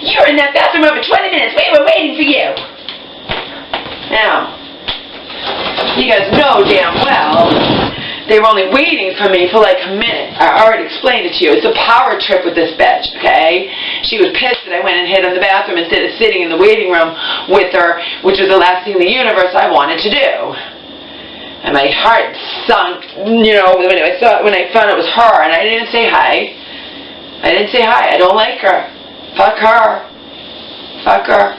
You were in that bathroom over 20 minutes. We were waiting for you. Now, you guys know damn well they were only waiting for me for like a minute. I already explained it to you. It's a power trip with this bitch, okay? She was pissed that I went and hid in the bathroom instead of sitting in the waiting room with her, which was the last thing in the universe I wanted to do. And my heart sunk, you know, when I found it was her, and I didn't say hi. I didn't say hi. I don't like her. Fuck her. Fuck her.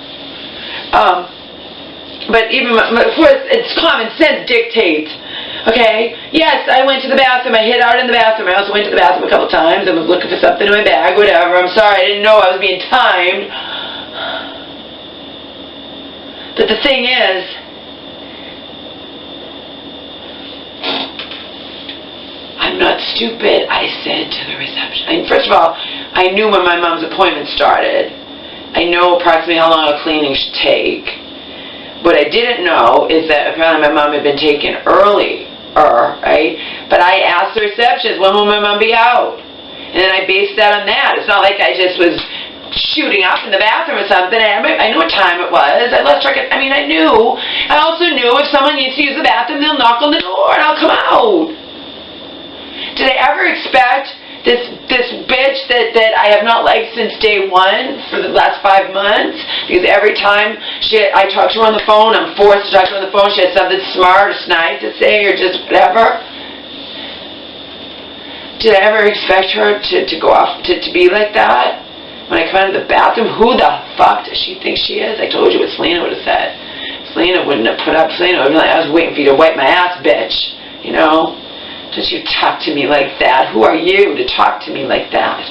But of course, it's common sense dictates. Okay? Yes, I went to the bathroom. I hid out in the bathroom. I also went to the bathroom a couple times. I was looking for something in my bag, whatever. I'm sorry. I didn't know I was being timed. But the thing is, I'm not stupid, I said to the reception. First of all, I knew when my mom's appointment started. I know approximately how long a cleaning should take. What I didn't know is that apparently my mom had been taken earlier, right? But I asked the receptionist, when will my mom be out? And then I based that on that. It's not like I just was shooting up in the bathroom or something. I knew what time it was. I lost track of, I knew. I also knew if someone needs to use the bathroom, they'll knock on the door and I'll come out. Did I ever expect this bitch that I have not liked since day one for the last 5 months? Because every time I talk to her on the phone, I'm forced to talk to her on the phone, she has something smart or snide to say or just whatever. Did I ever expect her to go off, to be like that? When I come out of the bathroom, who the fuck does she think she is? I told you what Selena would have said. Selena wouldn't have put up. Selena would have been like, I was waiting for you to wipe my ass, bitch. You know? Don't you talk to me like that? Who are you to talk to me like that?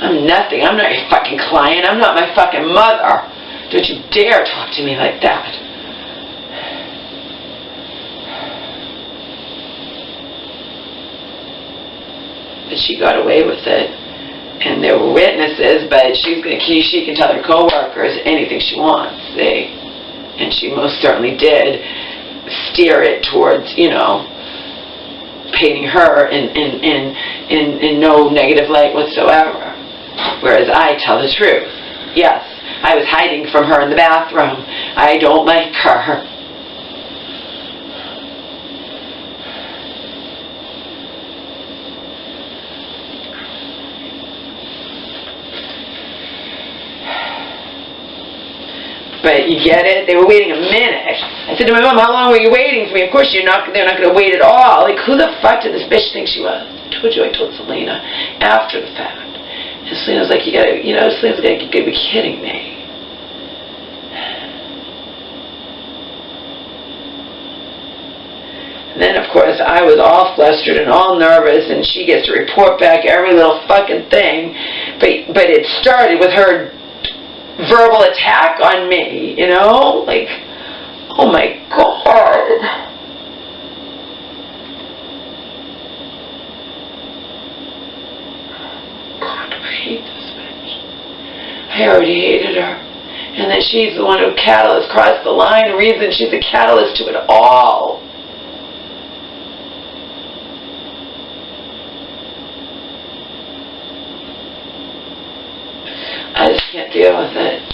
I'm nothing. I'm not your fucking client. I'm not my fucking mother. Don't you dare talk to me like that. But she got away with it. And there were witnesses, but she can tell her co-workers anything she wants, see? And she most certainly did steer it towards, you know, painting her in no negative light whatsoever. Whereas I tell the truth. Yes, I was hiding from her in the bathroom. I don't like her. But you get it? They were waiting a minute. I said to my mom, how long were you waiting for me? Of course they're not going to wait at all. Like, who the fuck did this bitch think she was? I told Selena after the fact. And Selena's like, Selena's like, you gotta be kidding me. And then, of course, I was all flustered and all nervous, and she gets to report back every little fucking thing. But it started with her verbal attack on me, you know? Like, oh my God. God, I hate this bitch. I already hated her. And that she's the one who crossed the line, the reason she's the catalyst to it all. I just can't deal with it.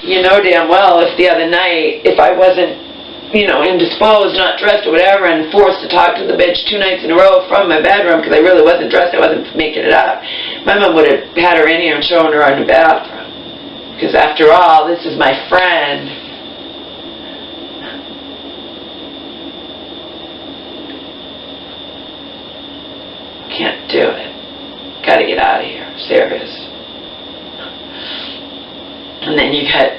You know damn well if the other night, if I wasn't, you know, indisposed, not dressed or whatever, and forced to talk to the bitch 2 nights in a row from my bedroom because I really wasn't dressed, I wasn't making it up, my mom would have had her in here and shown her in the bathroom. Because after all, this is my friend. Can't do it. Gotta get out of here. Serious. And then you got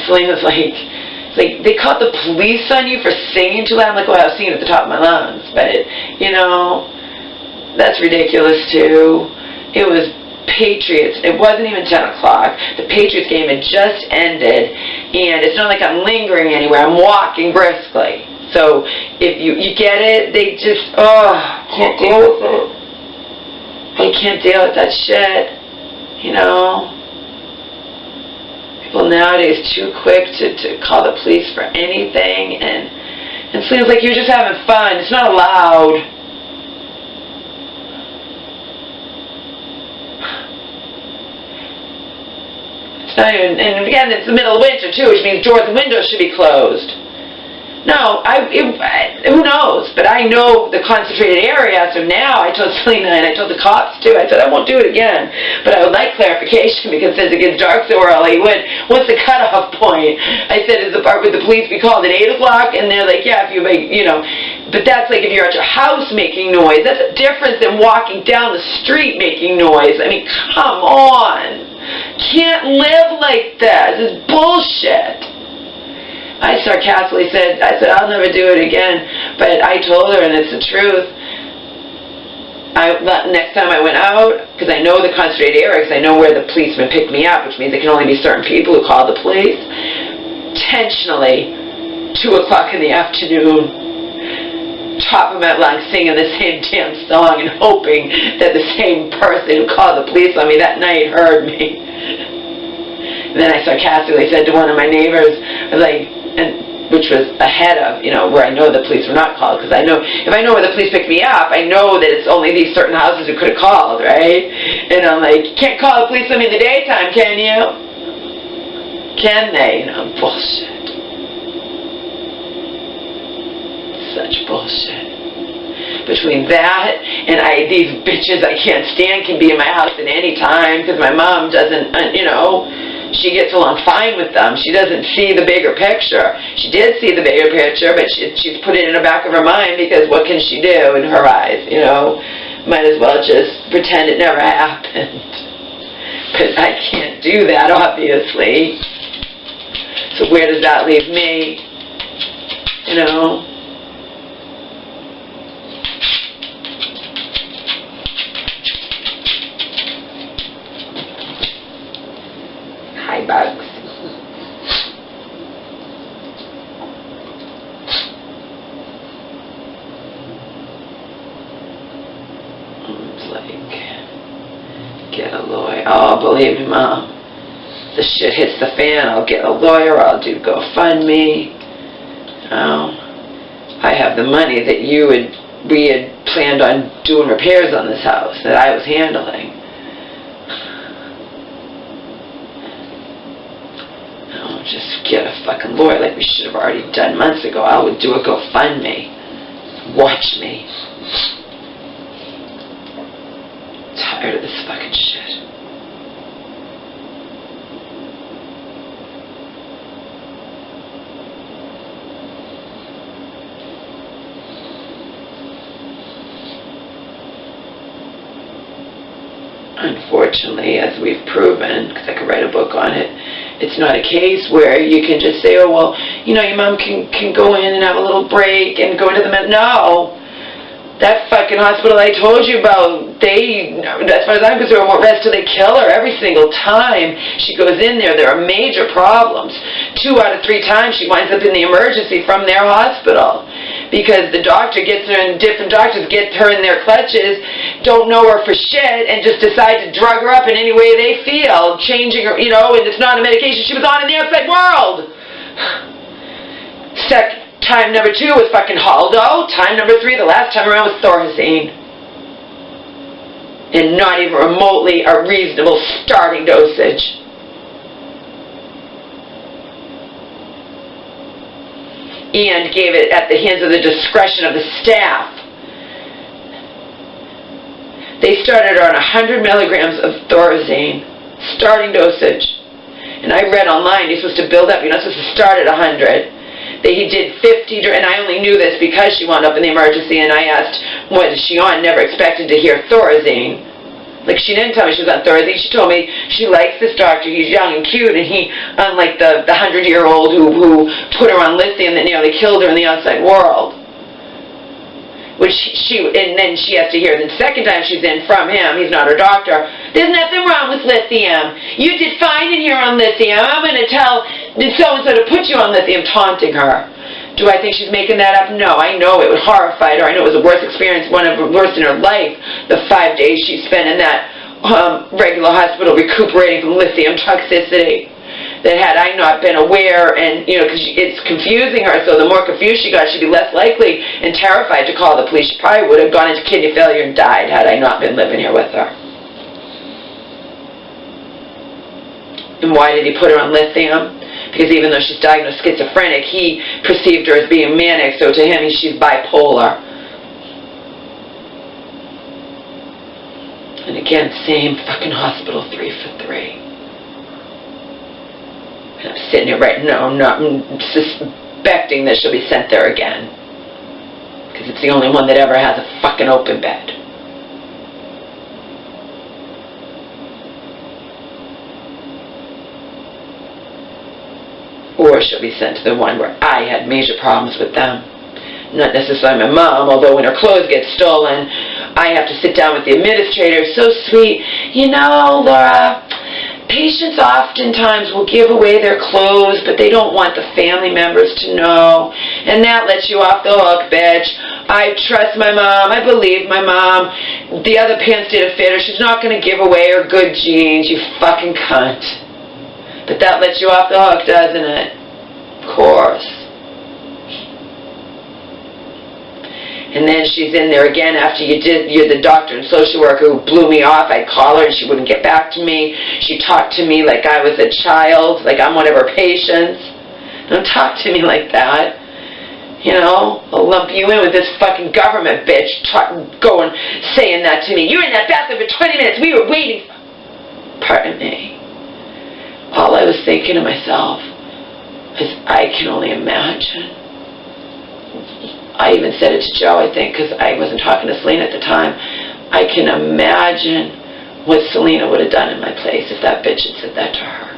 Selena's like they called the police on you for singing too loud. I'm like, well, I was singing at the top of my lungs, but you know, that's ridiculous too. It was Patriots. It wasn't even 10 o'clock. The Patriots game had just ended, and it's not like I'm lingering anywhere. I'm walking briskly. So if you get it, they just can't deal with it. I can't deal with that shit, you know. People nowadays too quick to call the police for anything, and Selena's like, you're just having fun. It's not allowed. It's not even, and again, it's the middle of winter too, which means doors and windows should be closed. No, who knows? But I know the concentrated area, so now I told Selena and I told the cops too. I said I won't do it again, but I would like clarification because since it gets dark so early, what's the cutoff point? I said, would the police be called at 8 o'clock? And they're like, yeah, if you make, you know, but that's like if you're at your house making noise. That's different than walking down the street making noise. I mean, come on. Can't live like this. It's bullshit. I sarcastically said, I'll never do it again. But I told her, and it's the truth, next time I went out, because I know the concentrated area, because I know where the policeman picked me up, which means it can only be certain people who call the police, intentionally, 2 o'clock in the afternoon, top of my lungs singing the same damn song and hoping that the same person who called the police on me that night heard me. And then I sarcastically said to one of my neighbors, which was ahead of, you know, where I know the police were not called, because I know, if I know where the police picked me up, I know that it's only these certain houses who could have called, right? And I'm like, you can't call the police on me in the daytime, can you? Can they? You know, bullshit. Such bullshit. Between that and these bitches I can't stand can be in my house at any time, because my mom doesn't, you know, she gets along fine with them. She doesn't see the bigger picture. She did see the bigger picture, but she's put it in the back of her mind because what can she do in her eyes, you know? Might as well just pretend it never happened. But I can't do that, obviously. So where does that leave me? You know? Hi, bugs. It's like, get a lawyer. Oh, believe me, Mom. The shit hits the fan. I'll get a lawyer. I'll do GoFundMe. Oh, I have the money that we had planned on doing repairs on this house that I was handling. Just get a fucking lawyer like we should have already done months ago. I would do a GoFundMe. Watch me. Tired of this fucking shit. Unfortunately, as we've proven, because I could write a book on it, it's not a case where you can just say, oh, well, you know, your mom can go in and have a little break and go into the no. That fucking hospital I told you about, as far as I'm concerned, won't rest till they kill her every single time she goes in there. There are major problems. 2 out of 3 times she winds up in the emergency from their hospital because the doctor gets her, and different doctors get her in their clutches, don't know her for shit, and just decide to drug her up in any way they feel, changing her, you know, and it's not a medication she was on in the outside world. Time number 2 was fucking Haldo. Time number 3, the last time around, was Thorazine. And not even remotely a reasonable starting dosage. And gave it at the hands of the discretion of the staff. They started on 100 milligrams of Thorazine. Starting dosage. And I read online, you're supposed to build up. You're not supposed to start at 100. He did 50, and I only knew this because she wound up in the emergency, and I asked, what is she on? Never expected to hear Thorazine. Like, she didn't tell me she was on Thorazine. She told me she likes this doctor. He's young and cute, and he, unlike the 100-year-old who put her on lithium that nearly killed her in the outside world. Which and then she has to hear the second time she's in from him, he's not her doctor, there's nothing wrong with lithium. You did fine in here on lithium. I'm going to tell so-and-so to put you on lithium, taunting her. Do I think she's making that up? No, I know it horrified her. I know it was the worst experience, one of the worst in her life, the 5 days she spent in that regular hospital recuperating from lithium toxicity. That had I not been aware, and, you know, because it's confusing her, so the more confused she got, she'd be less likely and terrified to call the police. She probably would have gone into kidney failure and died had I not been living here with her. And why did he put her on lithium? Because even though she's diagnosed schizophrenic, he perceived her as being manic, so to him she's bipolar. And again, same fucking hospital, 3 for 3. And I'm sitting here right now, not suspecting that she'll be sent there again. Because it's the only one that ever has a fucking open bed. Or she'll be sent to the one where I had major problems with them. Not necessarily my mom, although when her clothes get stolen, I have to sit down with the administrator. So sweet. You know, Laura, patients oftentimes will give away their clothes, but they don't want the family members to know. And that lets you off the hook, bitch. I trust my mom. I believe my mom. The other pants didn't fit her. She's not going to give away her good jeans, you fucking cunt. But that lets you off the hook, doesn't it? Of course. And then she's in there again after you're the doctor and social worker who blew me off. I'd call her and she wouldn't get back to me. She talked to me like I was a child, like I'm one of her patients. Don't talk to me like that. You know, I'll lump you in with this fucking government bitch going, saying that to me. You were in that bathroom for 20 minutes. We were waiting. Pardon me. All I was thinking to myself is, I can only imagine. I even said it to Joe, I think, because I wasn't talking to Selena at the time. I can imagine what Selena would have done in my place if that bitch had said that to her.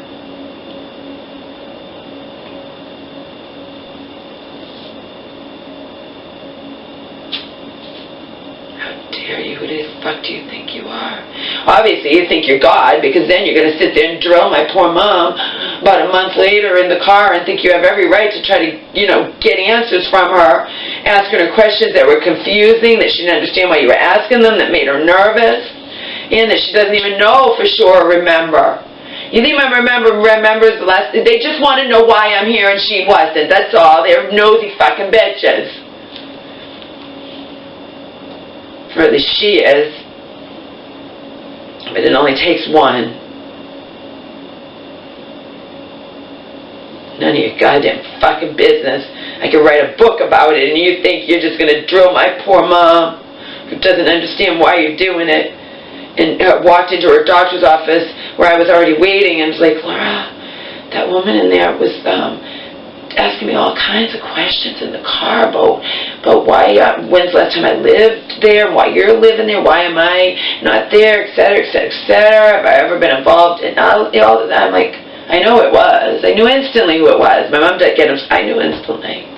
How dare you? Who the fuck do you think you are? Obviously, you think you're God, because then you're going to sit there and drill my poor mom about a month later in the car and think you have every right to try to, you know, get answers from her, asking her questions that were confusing, that she didn't understand why you were asking them, that made her nervous, and that she doesn't even know for sure or remember. You think my remembers the last... They just want to know why I'm here and she wasn't. That's all. They're nosy fucking bitches. Or at least she is. But it only takes one. None of your goddamn fucking business. I could write a book about it and you think you're just going to drill my poor mom who doesn't understand why you're doing it. And walked into her doctor's office where I was already waiting and was like, Laura, that woman in there was asking me all kinds of questions in the car about why, when's the last time I lived there, why you're living there, why am I not there, etc., etc., etc. Have I ever been involved in all of that? I'm like, I know it was. I knew instantly who it was. My mom did get him. I knew instantly.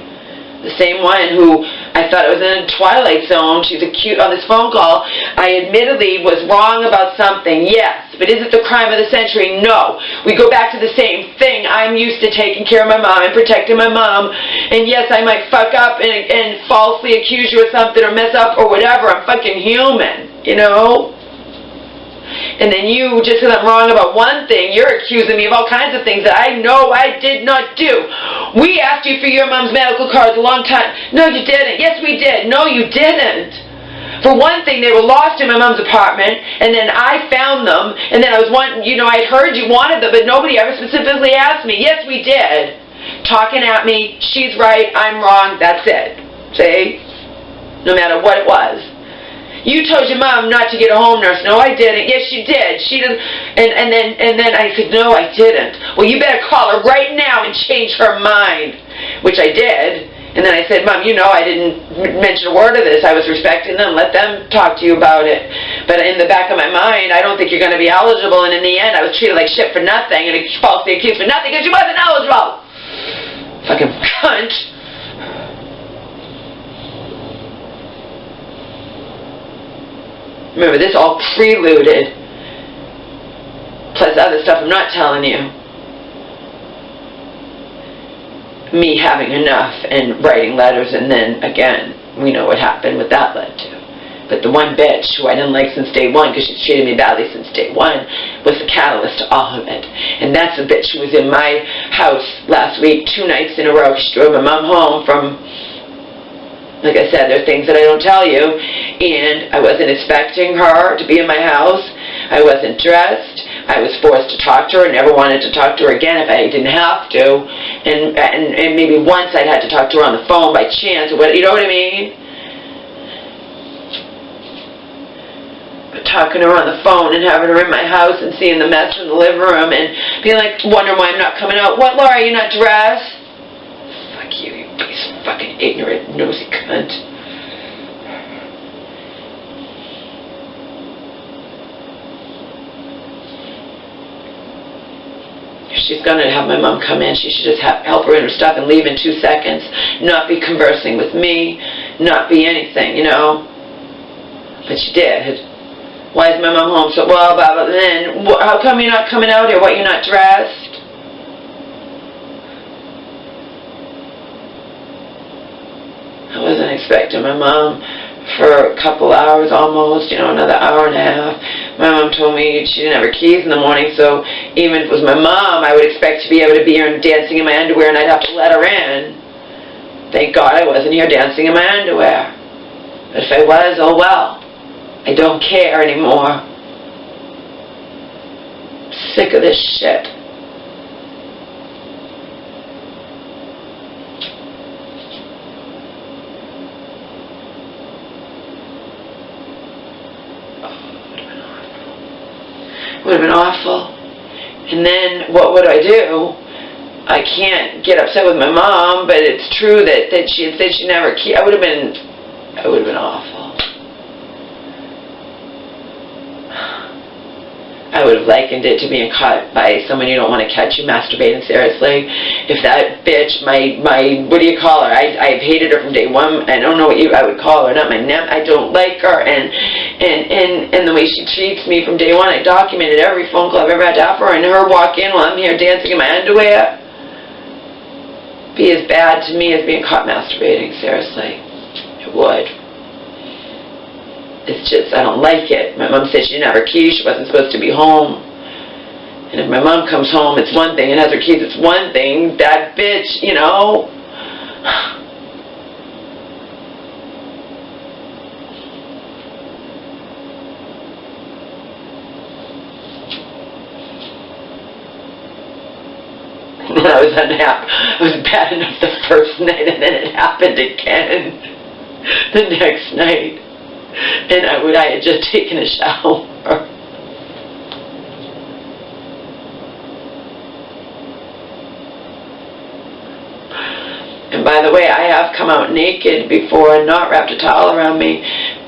The same one who I thought I was in a twilight zone. She's acute on this phone call. I admittedly was wrong about something, yes. But is it the crime of the century? No. We go back to the same thing. I'm used to taking care of my mom and protecting my mom. And yes, I might fuck up and falsely accuse you of something or mess up or whatever. I'm fucking human, you know? And then you, just because I'm wrong about one thing, you're accusing me of all kinds of things that I know I did not do. We asked you for your mom's medical cards a long time. No, you didn't. Yes, we did. No, you didn't. For one thing, they were lost in my mom's apartment, and then I found them, and then I was wanting, you know, I'd heard you wanted them, but nobody ever specifically asked me. Yes, we did. Talking at me, she's right, I'm wrong, that's it. See? No matter what it was. You told your mom not to get a home nurse. No, I didn't. Yes, you did. She didn't. And then I said, no, I didn't. Well, you better call her right now and change her mind, which I did. And then I said, Mom, you know I didn't mention a word of this. I was respecting them. Let them talk to you about it. But in the back of my mind, I don't think you're going to be eligible. And in the end, I was treated like shit for nothing and falsely accused for nothing because she wasn't eligible. Fucking cunt. Remember, this all preluded, plus other stuff I'm not telling you. Me having enough and writing letters, and then, again, we know what happened, what that led to. But the one bitch who I didn't like since day one, because she's treated me badly since day one, was the catalyst to all of it. And that's the bitch who was in my house last week, 2 nights in a row. She drove my mom home from... Like I said, there are things that I don't tell you, and I wasn't expecting her to be in my house. I wasn't dressed. I was forced to talk to her, never wanted to talk to her again if I didn't have to, and maybe once I'd had to talk to her on the phone by chance, or what, you know what I mean? But talking to her on the phone and having her in my house and seeing the mess in the living room and being like, wondering why I'm not coming out. What, Laura, you not dressed? Fuck you, you piece of fucking ignorant, nosy cunt. She's going to have my mom come in. She should just help her in her stuff and leave in 2 seconds. Not be conversing with me. Not be anything, you know. But she did. Why is my mom home? So, well, blah, blah, then, how come you're not coming out here? What, you're not dressed? I wasn't expecting my mom for a couple hours almost, you know, another hour and a half. My mom told me she didn't have her keys in the morning, so even if it was my mom, I would expect to be able to be here and dancing in my underwear, and I'd have to let her in. Thank God I wasn't here dancing in my underwear. But if I was, oh well. I don't care anymore. I'm sick of this shit. Would have been awful. And then what would I do? I can't get upset with my mom, but it's true that she had said she never I would have been awful. I would have likened it to being caught by someone you don't want to catch you masturbating seriously. If that bitch, my what do you call her? I've hated her from day one. I don't know what I would call her. Not my name. I don't like her, and the way she treats me from day one. I documented every phone call I've ever had to have her, and her walk in while I'm here dancing in my underwear. Be as bad to me as being caught masturbating. Seriously, it would. It's just, I don't like it. My mom said she didn't have her keys, she wasn't supposed to be home. And if my mom comes home, it's one thing, and has her keys, it's one thing. That bitch, you know. I was unhappy. It was bad enough the first night, and then it happened again the next night. And I had just taken a shower. And by the way, I have come out naked before and not wrapped a towel around me.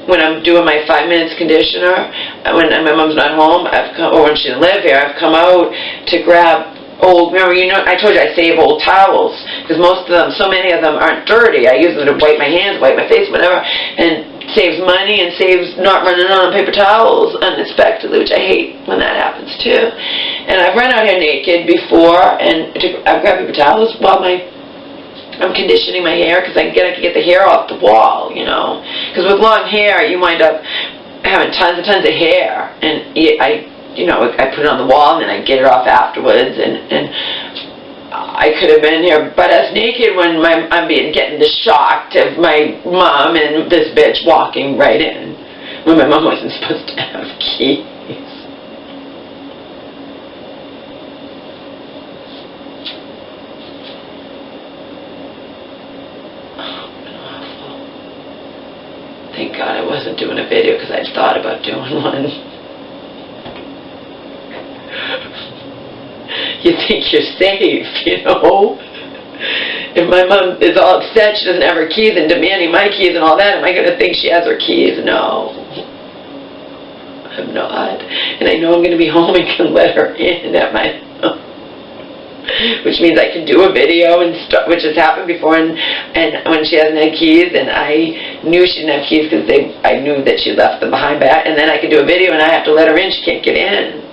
When I'm doing my 5 minutes conditioner, when my mom's not home, or when she didn't live here, I've come out to grab old, remember, you know, I told you I save old towels, because most of them, so many of them aren't dirty. I use them to wipe my hands, wipe my face, whatever, and saves money and saves not running on paper towels unexpectedly, which I hate when that happens too. And I've run out here naked before, and I've grabbed paper towels while I'm conditioning my hair, because I can get the hair off the wall, you know. Because with long hair, you wind up having tons and tons of hair, and I put it on the wall, and then I get it off afterwards, and I could have been here butt-ass naked when I'm getting the shock of my mom and this bitch walking right in when my mom wasn't supposed to have keys. Awful. Thank God I wasn't doing a video, because I'd thought about doing one. You think you're safe, you know? If my mom is all upset she doesn't have her keys and demanding my keys and all that, am I going to think she has her keys? No. I'm not. And I know I'm going to be home and can let her in at my home. Which means I can do a video, which has happened before, and when she hasn't had keys, and I knew she didn't have keys because I knew that she left them behind back, and then I could do a video and I have to let her in, she can't get in.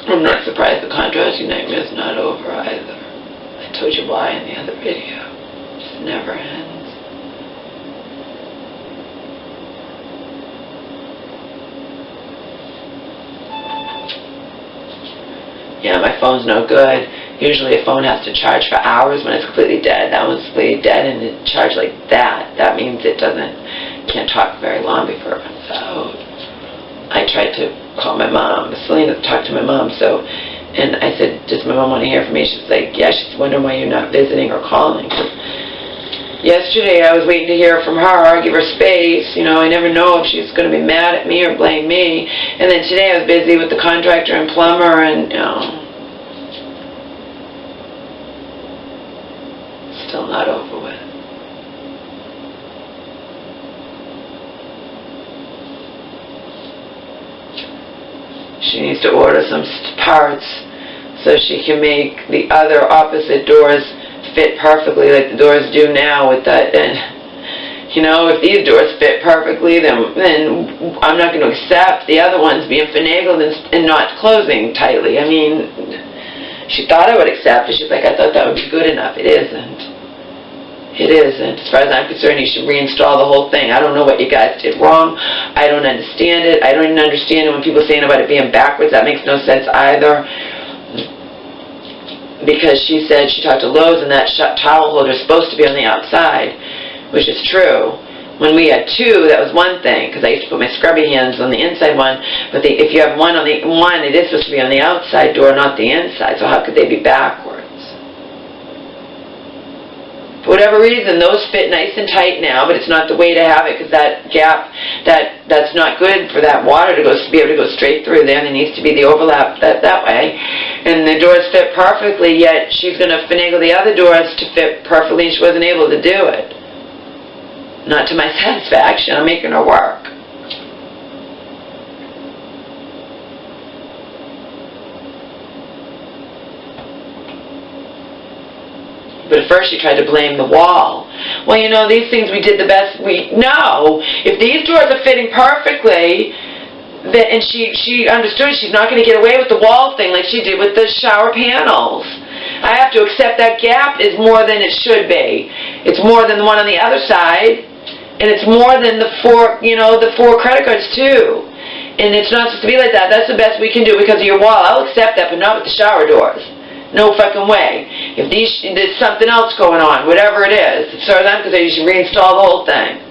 I'm not surprised the contrasting nightmare is not over either. I told you why in the other video. It just never ends. Yeah, my phone's no good. Usually a phone has to charge for hours when it's completely dead. That one's completely dead and it charged like that. That means it can't talk very long before it runs out. I tried to call my mom. Selena talked to my mom, and I said, does my mom want to hear from me? She's like, yeah, she's wondering why you're not visiting or calling. Yesterday I was waiting to hear from her, give her space. You know, I never know if she's going to be mad at me or blame me. And then today I was busy with the contractor and plumber, and, you know, still not over with. She needs to order some parts so she can make the other opposite doors fit perfectly like the doors do now with that. And, you know, if these doors fit perfectly, then I'm not going to accept the other ones being finagled and not closing tightly. I mean, she thought I would accept it. She's like, I thought that would be good enough. It isn't. It isn't. As far as I'm concerned, you should reinstall the whole thing. I don't know what you guys did wrong. I don't understand it. I don't even understand it when people are saying about it being backwards. That makes no sense either. Because she said she talked to Lowe's and that towel holder is supposed to be on the outside, which is true. When we had two, that was one thing, because I used to put my scrubby hands on the inside one. But if you have one on the one, it is supposed to be on the outside door, not the inside. So how could they be backwards? For whatever reason, those fit nice and tight now, but it's not the way to have it, because that gap, that's not good for that water to be able to go straight through there. There needs to be the overlap that way. And the doors fit perfectly, yet she's going to finagle the other doors to fit perfectly, and she wasn't able to do it. Not to my satisfaction. I'm making her work. But at first she tried to blame the wall. Well, you know, these things we did the best we know. If these doors are fitting perfectly, and she understood she's not going to get away with the wall thing like she did with the shower panels. I have to accept that gap is more than it should be. It's more than the one on the other side, and it's more than the four credit cards too. And it's not supposed to be like that. That's the best we can do because of your wall. I'll accept that, but not with the shower doors. No fucking way. If there's something else going on, whatever it is, as far as I'm concerned, you should reinstall the whole thing.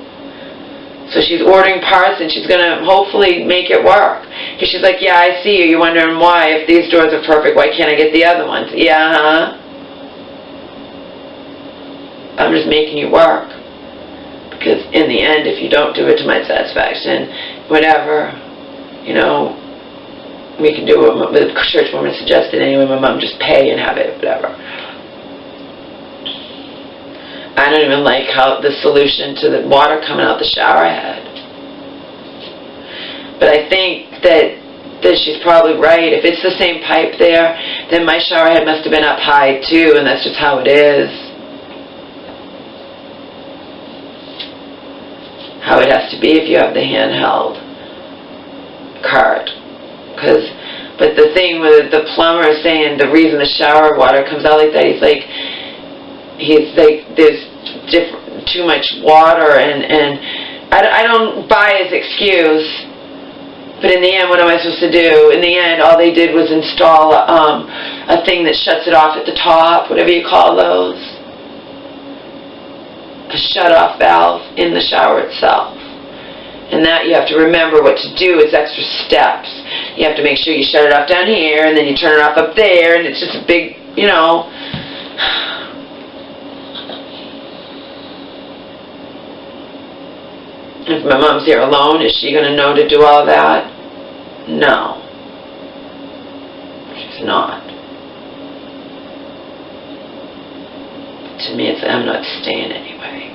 So she's ordering parts, and she's going to hopefully make it work. Because she's like, yeah, I see you. You're wondering why. If these doors are perfect, why can't I get the other ones? Yeah, huh? I'm just making you work. Because in the end, if you don't do it to my satisfaction, whatever, you know, we can do what the church woman suggested anyway. My mom just pay and have it, whatever. I don't even like how the solution to the water coming out the shower head. But I think that she's probably right. If it's the same pipe there, then my shower head must have been up high too, and that's just how it is. How it has to be if you have the handheld cart. But the thing with the plumber is saying the reason the shower water comes out like that, he's like there's too much water, and I don't buy his excuse. But in the end, what am I supposed to do? In the end, all they did was install a thing that shuts it off at the top, whatever you call those, a shut-off valve in the shower itself. And that you have to remember what to do. It's extra steps. You have to make sure you shut it off down here, and then you turn it off up there, and it's just a big, you know. If my mom's here alone, is she going to know to do all that? No. She's not. To me, it's I'm not staying anyway.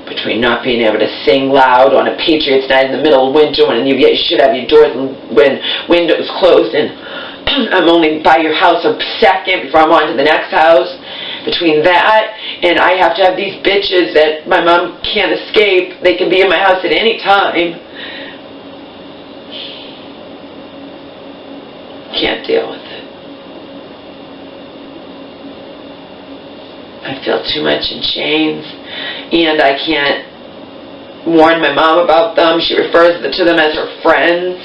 Between not being able to sing loud on a Patriots night in the middle of winter when you should have your doors and windows closed, and I'm only by your house a second before I'm on to the next house. Between that and I have to have these bitches that my mom can't escape, they can be in my house at any time. Can't deal with it. I feel too much in chains, and I can't warn my mom about them. She refers to them as her friends.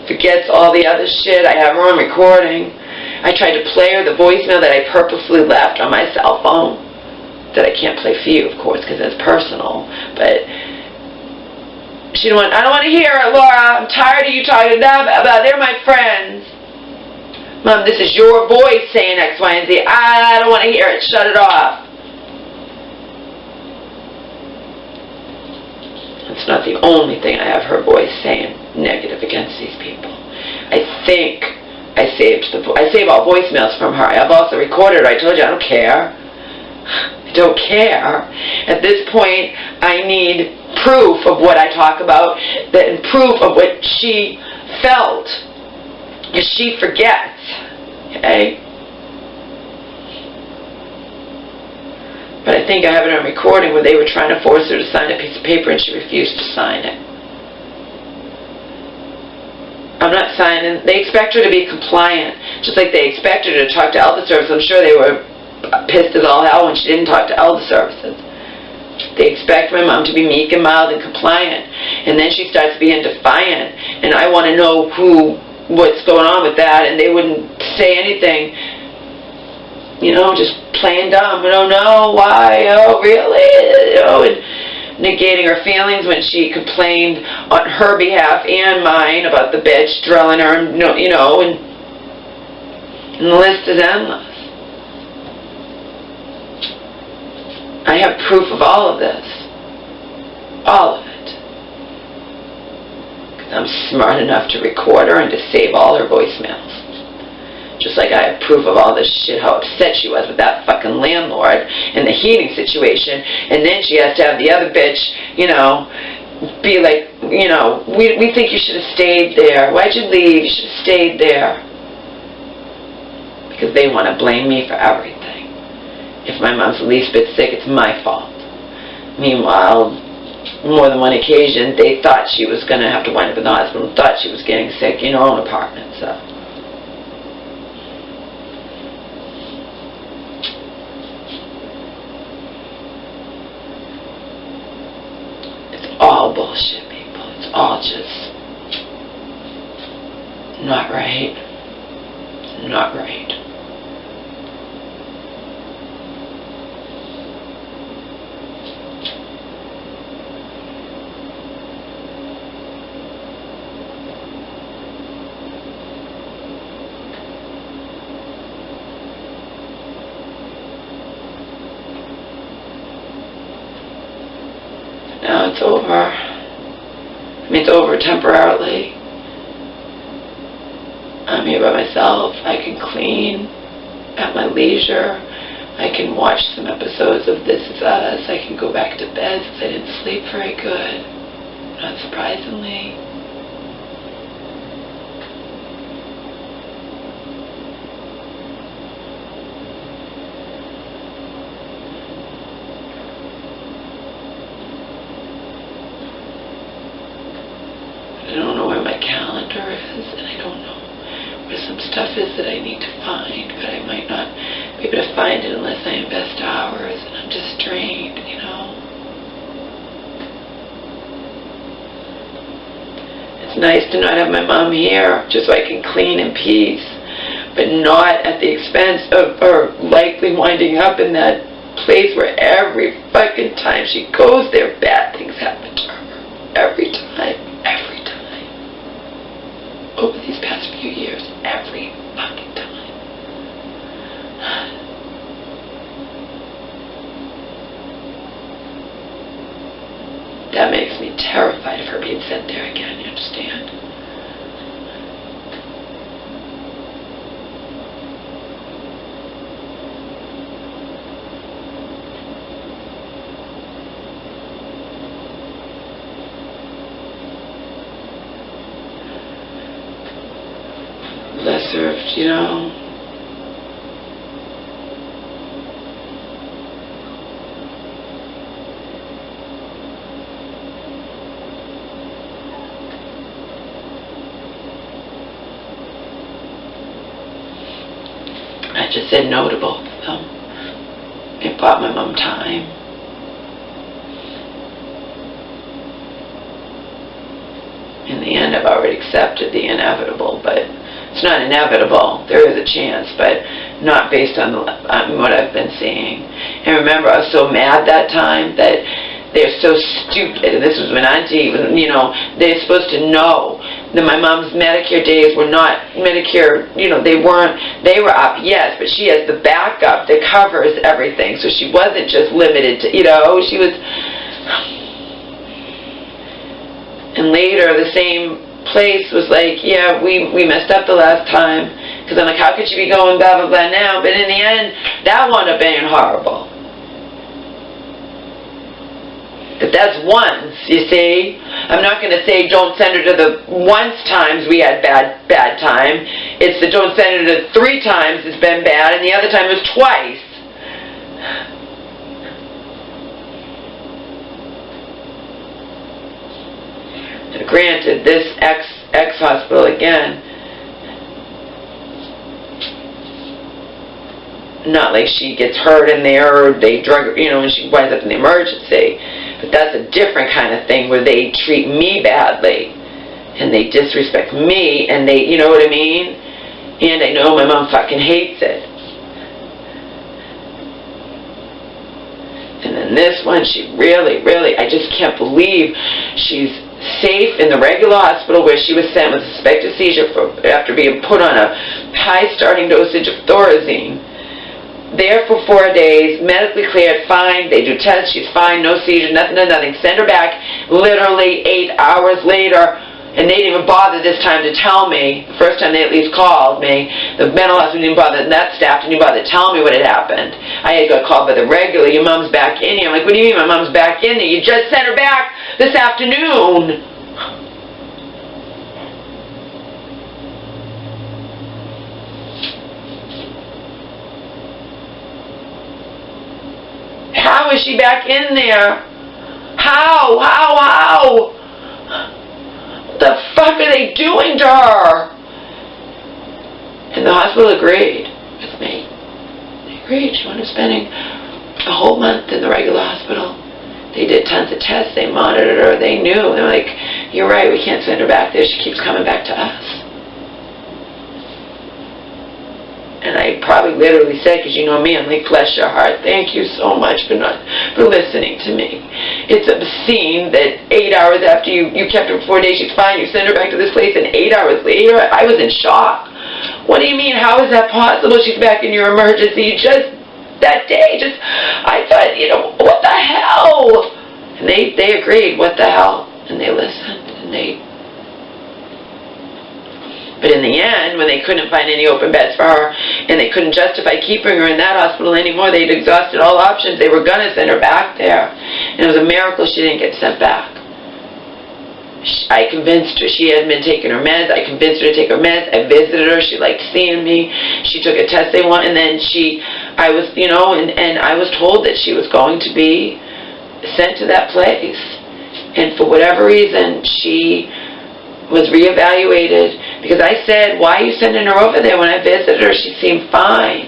forgets all the other shit. I have her on recording. I tried to play her the voicemail that I purposely left on my cell phone. That I can't play for you, of course, because it's personal. But she didn't want, I don't want to hear it, Laura. I'm tired of you talking about they're my friends. Mom, this is your voice saying X, Y, and Z. I don't want to hear it. Shut it off. It's not the only thing I have her voice saying negative against these people. I think I save all voicemails from her. I've also recorded her. I told you I don't care. I don't care. At this point, I need proof of what I talk about, and proof of what she felt. Because she forgets. Okay? But I think I have it on recording where they were trying to force her to sign a piece of paper and she refused to sign it. I'm not signing. They expect her to be compliant, just like they expect her to talk to Elder Services. I'm sure they were pissed as all hell when she didn't talk to Elder Services. They expect my mom to be meek and mild and compliant, and then she starts being defiant, and I want to know what's going on with that, and they wouldn't say anything. You know, just playing dumb. I don't know why. Oh, really? You know, and negating her feelings when she complained on her behalf and mine about the bitch drilling her, and you know, and the list is endless. I have proof of all of this. All of it. Because I'm smart enough to record her and to save all her voicemails. Just like I have proof of all this shit, how upset she was with that fucking landlord and the heating situation. And then she has to have the other bitch, you know, be like, you know, we think you should have stayed there. Why'd you leave? You should have stayed there. Because they want to blame me for everything. If my mom's the least bit sick, it's my fault. Meanwhile, more than one occasion, they thought she was going to have to wind up in the hospital, thought she was getting sick in her own apartment, so. It's all bullshit, people. It's all just not right. Not right. Now it's over. I mean, it's over temporarily. I'm here by myself. I can clean at my leisure. I can watch some episodes of This Is Us. I can go back to bed since I didn't sleep very good. Not surprisingly. I don't know where my calendar is, and I don't know where some stuff is that I need to find, but I might not be able to find it unless I invest hours, and I'm just drained, you know. It's nice to not have my mom here, just so I can clean in peace, but not at the expense of her likely winding up in that place where every fucking time she goes there, bad things happen to her. Every time. Every time. Over these past few years, every fucking time. That makes me terrified of her being sent there again, you understand? Less served, you know. I just said no to both of them. It bought my mom time. In the end, I've already accepted the inevitable, but it's not inevitable. There is a chance, but not based on what I've been seeing. And remember, I was so mad that time that they're so stupid. And this was when Auntie, you know, they're supposed to know that my mom's Medicare days were not Medicare, you know, they were up, yes, but she has the backup that covers everything. So she wasn't just limited to, you know, she was. And later, the same place was like, yeah, we messed up the last time. Because I'm like, how could you be going blah, blah, blah now? But in the end, that wound up being horrible. But that's once, you see. I'm not going to say don't send her to the once times we had bad time. It's the don't send her to 3 times it's been bad, and the other time was twice. Granted, this ex-hospital, again, not like she gets hurt in there or they drug her, you know, and she winds up in the emergency. But that's a different kind of thing where they treat me badly and they disrespect me and they, you know what I mean? And I know my mom fucking hates it. And then this one, she really, I just can't believe she's safe in the regular hospital where she was sent with a suspected seizure after being put on a high starting dosage of Thorazine. There for 4 days, medically cleared, fine. They do tests, she's fine, no seizure, nothing. Send her back literally 8 hours later, and they didn't even bother this time to tell me. The first time they at least called me, the mental hospital didn't bother, and that staff didn't even bother to tell me what had happened. I had got called by the regular, your mom's back in here. I'm like, what do you mean my mom's back in there? You just sent her back this afternoon. How is she back in there? How? What the fuck are they doing to her? And the hospital agreed with me. They agreed. She wound up spending a whole month in the regular hospital. They did tons of tests. They monitored her. They knew. They were like, you're right, we can't send her back there. She keeps coming back to us. And I probably literally said, because you know me, I'm like, bless your heart, thank you so much for listening to me. It's obscene that 8 hours after you kept her for 4 days, she's fine, you send her back to this place, and 8 hours later, I was in shock. What do you mean, how is that possible? She's back in your emergency just that day. I thought, you know, what the hell? And they agreed, what the hell? And they listened, and But in the end, when they couldn't find any open beds for her, and they couldn't justify keeping her in that hospital anymore, they'd exhausted all options. They were going to send her back there. And it was a miracle she didn't get sent back. I convinced her. She hadn't been taking her meds. I convinced her to take her meds. I visited her. She liked seeing me. She took a test they want, and then I was, you know, and I was told that she was going to be sent to that place. And for whatever reason, she was reevaluated, because I said, why are you sending her over there? When I visited her, she seemed fine.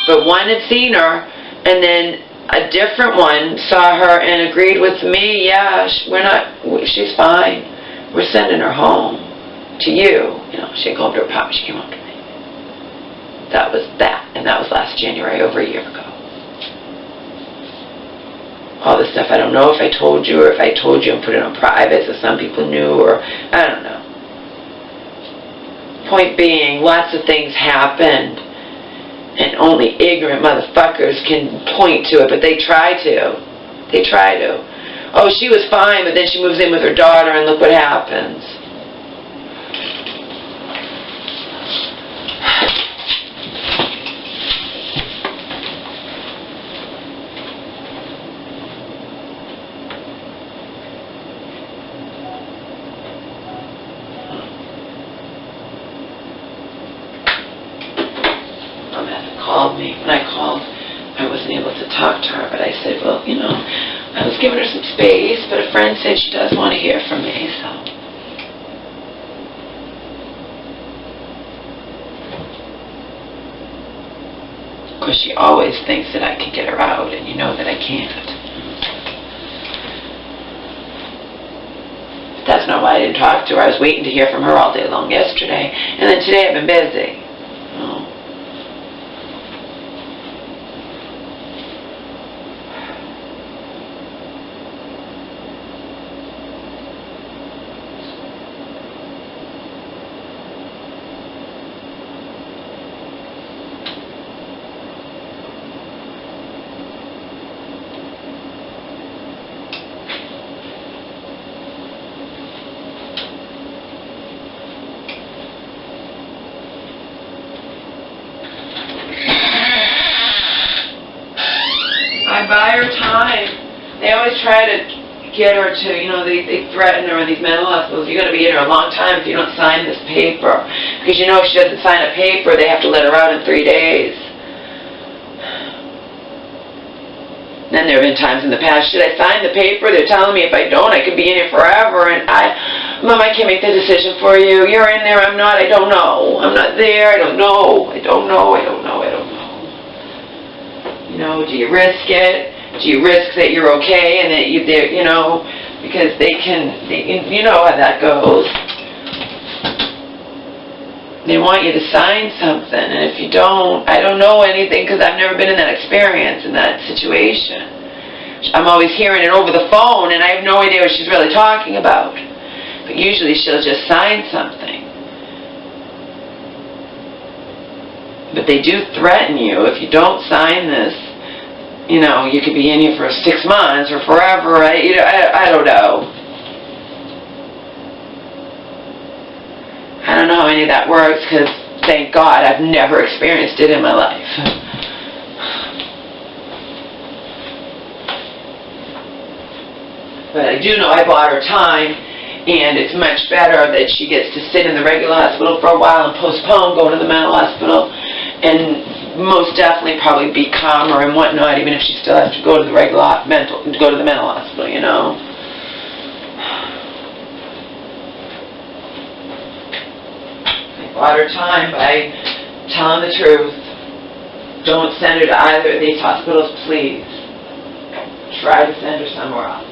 But one had seen her, and then a different one saw her and agreed with me, yeah, she's fine. We're sending her home to you. You know, she didn't go home to her papa, she came home to me. That was that, and that was last January, over a year ago. All this stuff, I don't know if I told you, or if I told you and put it on private so some people knew, or I don't know. Point being, lots of things happened, and only ignorant motherfuckers can point to it, but they try to. They try to. Oh, she was fine, but then she moves in with her daughter, and look what happens. Called me. When I called, I wasn't able to talk to her, but I said, well, you know, I was giving her some space, but a friend said she does want to hear from me, so. Of course, she always thinks that I can get her out, and you know that I can't. But that's not why I didn't talk to her. I was waiting to hear from her all day long yesterday. And then today I've been busy. Oh. I buy her time. They always try to get her to, you know, they threaten her in these mental hospitals. You're going to be in her a long time if you don't sign this paper. Because you know if she doesn't sign a paper, they have to let her out in 3 days. Then there have been times in the past, should I sign the paper? They're telling me if I don't, I could be in here forever. And Mom, I can't make the decision for you. You're in there, I'm not, I don't know. I'm not there, I don't know. I don't know, I don't know, I don't know. You know, do you risk it? Do you risk that you're okay and that you know, because you know how that goes. They want you to sign something, and if you don't, I don't know anything because I've never been in that experience, in that situation. I'm always hearing it over the phone, and I have no idea what she's really talking about. But usually she'll just sign something. But they do threaten you if you don't sign this. You know, you could be in here for 6 months or forever. I don't know. I don't know how any of that works because, thank God, I've never experienced it in my life. But I do know I bought her time, and it's much better that she gets to sit in the regular hospital for a while and postpone going to the mental hospital, and most definitely probably be calmer and whatnot, even if she still has to go to the mental hospital, you know. I bought her time by telling the truth. Don't send her to either of these hospitals, please. Try to send her somewhere else,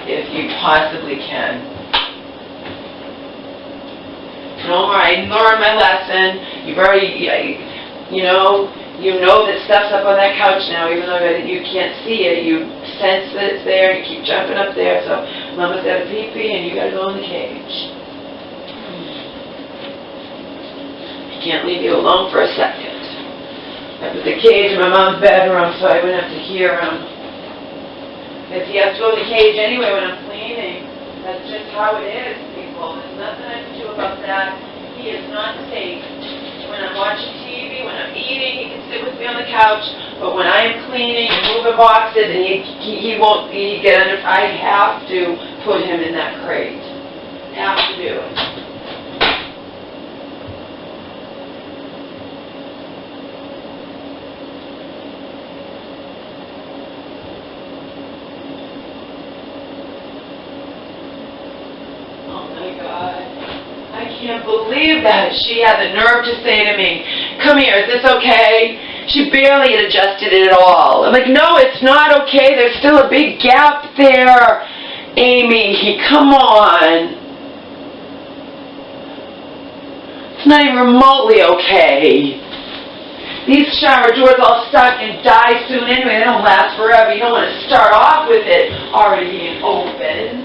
if you possibly can. No more, I learned my lesson. You've already, you know that stuff's up on that couch now, even though you can't see it. You sense that it's there, and you keep jumping up there. So Mama's got a pee-pee, and you got to go in the cage. I can't leave you alone for a second. I put the cage in my mom's bedroom so I wouldn't have to hear him. Because he has to go in the cage anyway when I'm cleaning. That's just how it is, people. There's nothing I can do about that. He is not safe. When I'm watching TV, when I'm eating, he can sit with me on the couch. But when I am cleaning and moving boxes, and he won't get under. I have to put him in that crate. Have to do it. Oh my God. I can't believe that. She had the nerve to say to me, come here, is this okay? She barely had adjusted it at all. I'm like, no, it's not okay. There's still a big gap there. Amy, come on. It's not even remotely okay. These shower doors all stuck and die soon anyway. They don't last forever. You don't want to start off with it already being open.